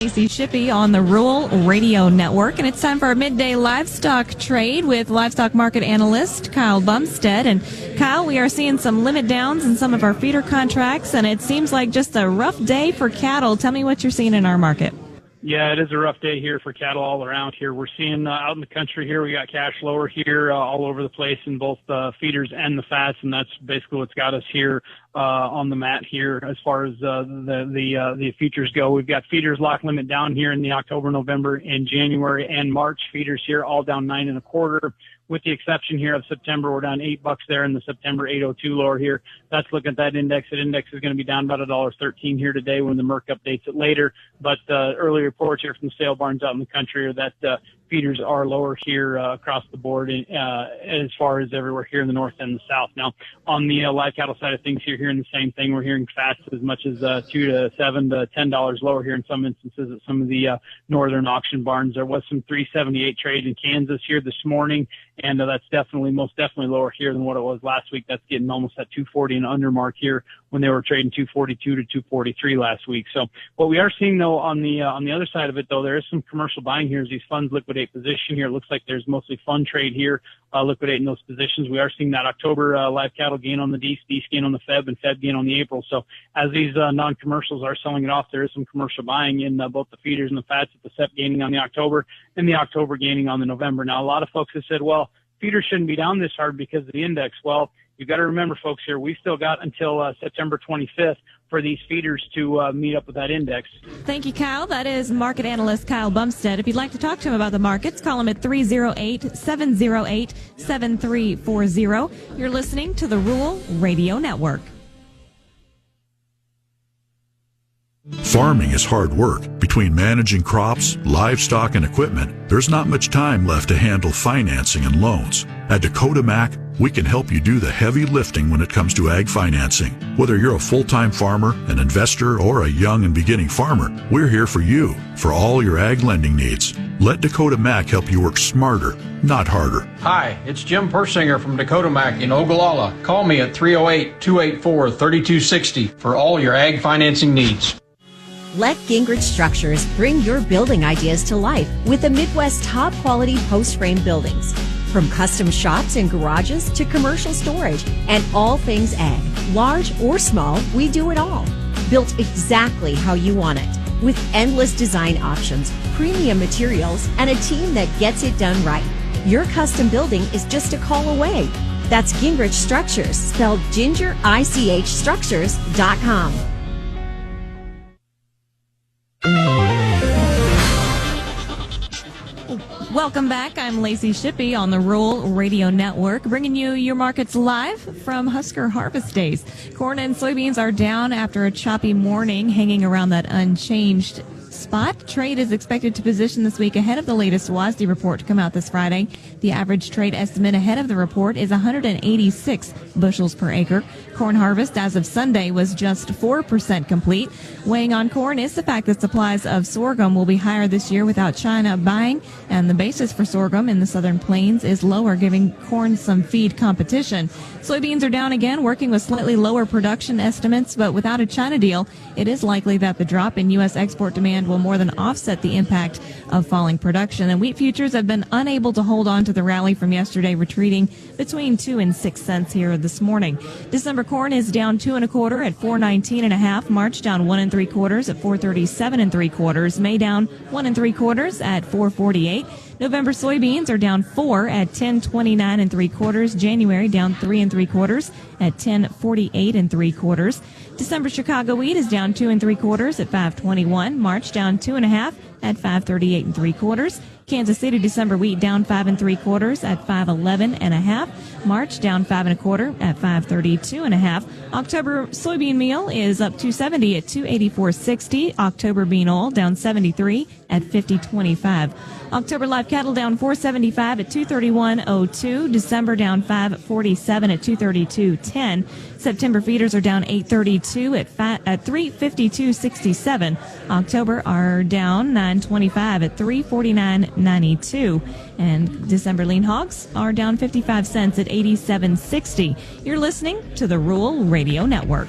Lacey Shippey on the Rural Radio Network, and it's time for our midday livestock trade with livestock market analyst Kyle Bumsted. And Kyle, we are seeing some limit downs in some of our feeder contracts, and it seems like just a rough day for cattle. Tell me what you're seeing in our market. Yeah, it is a rough day here for cattle all around here. We're seeing out in the country here, we got cash lower here all over the place in both the feeders and the fats, and that's basically what's got us here on the mat here as far as the futures go. We've got feeders lock limit down here in the October, November, and January and March. Feeders here all down 9 1/4. With the exception here of September, we're down $8 there in the September 802 lower here. That's looking at that index. That index is going to be down about $1.13 here today when the Merc updates it later. But early reports here from the sale barns out in the country are that feeders are lower here across the board as far as everywhere here in the north and the south. Now, on the live cattle side of things, you're hearing the same thing. We're hearing fats as much as $2 to $7 to $10 lower here in some instances at some of the northern auction barns. There was some 378 trade in Kansas here this morning, and that's most definitely lower here than what it was last week. That's getting almost at 240 and under mark here when they were trading 242 to 243 last week. So what we are seeing though on the other side of it though, there is some commercial buying here as these funds liquidate position here. It looks like there's mostly fund trade here liquidating those positions. We are seeing that October live cattle gain on the D's gain on the Feb, and Feb gain on the April. So as these non-commercials are selling it off, there is some commercial buying in both the feeders and the fats, at the Sep gaining on the October and the October gaining on the November. Now, a lot of folks have said, well, feeders shouldn't be down this hard because of the index. Well, you've got to remember, folks, here, we've still got until September 25th for these feeders to meet up with that index. Thank you, Kyle. That is market analyst Kyle Bumsted. If you'd like to talk to him about the markets, call him at 308-708-7340. You're listening to the Rural Radio Network. Farming is hard work. Between managing crops, livestock, and equipment, there's not much time left to handle financing and loans. At Dakota Mac, we can help you do the heavy lifting when it comes to ag financing. Whether you're a full-time farmer, an investor, or a young and beginning farmer, we're here for you for all your ag lending needs. Let Dakota Mac help you work smarter, not harder. Hi, it's Jim Persinger from Dakota Mac in Ogallala. Call me at 308-284-3260 for all your ag financing needs. Let Gingrich Structures bring your building ideas to life with the Midwest top quality post frame buildings. From custom shops and garages to commercial storage and all things ag, large or small, we do it all. Built exactly how you want it, with endless design options, premium materials, and a team that gets it done right. Your custom building is just a call away. That's Gingrich Structures, spelled GingerICHStructures.com. Welcome back. I'm Lacey Shippey on the Rural Radio Network, bringing you your markets live from Husker Harvest Days. Corn and soybeans are down after a choppy morning, hanging around that unchanged spot. Trade is expected to position this week ahead of the latest WASDE report to come out this Friday. The average trade estimate ahead of the report is 186 bushels per acre. Corn harvest as of Sunday was just 4% complete. Weighing on corn is the fact that supplies of sorghum will be higher this year without China buying, and the basis for sorghum in the southern plains is lower, giving corn some feed competition. Soybeans are down again, working with slightly lower production estimates, but without a China deal, it is likely that the drop in U.S. export demand will more than offset the impact of falling production. And wheat futures have been unable to hold on to the rally from yesterday, retreating between 2 and 6 cents here this morning. December corn is down 2 1/4 at 419.5. March down 1 3/4 at 437 3/4. May down 1 3/4 at 448. November soybeans are down 4 at 1029 3/4. January down 3 3/4 at 1048 3/4. December Chicago wheat is down 2 3/4 at 521. March down 2 1/2 at 538 3/4. Kansas City December wheat down 5 3/4 at 511 1/2. March down 5 1/4 at 532 1/2. October soybean meal is up 270 at 284.60. October bean oil down 73 at 50.25. October live cattle down 475 at 231.02. December down 547 at 232.10. September feeders are down 832 at 352.67. October are down 925 at 349.92. And December lean hogs are down 55 cents at 87.60. You're listening to the Rural Radio Network.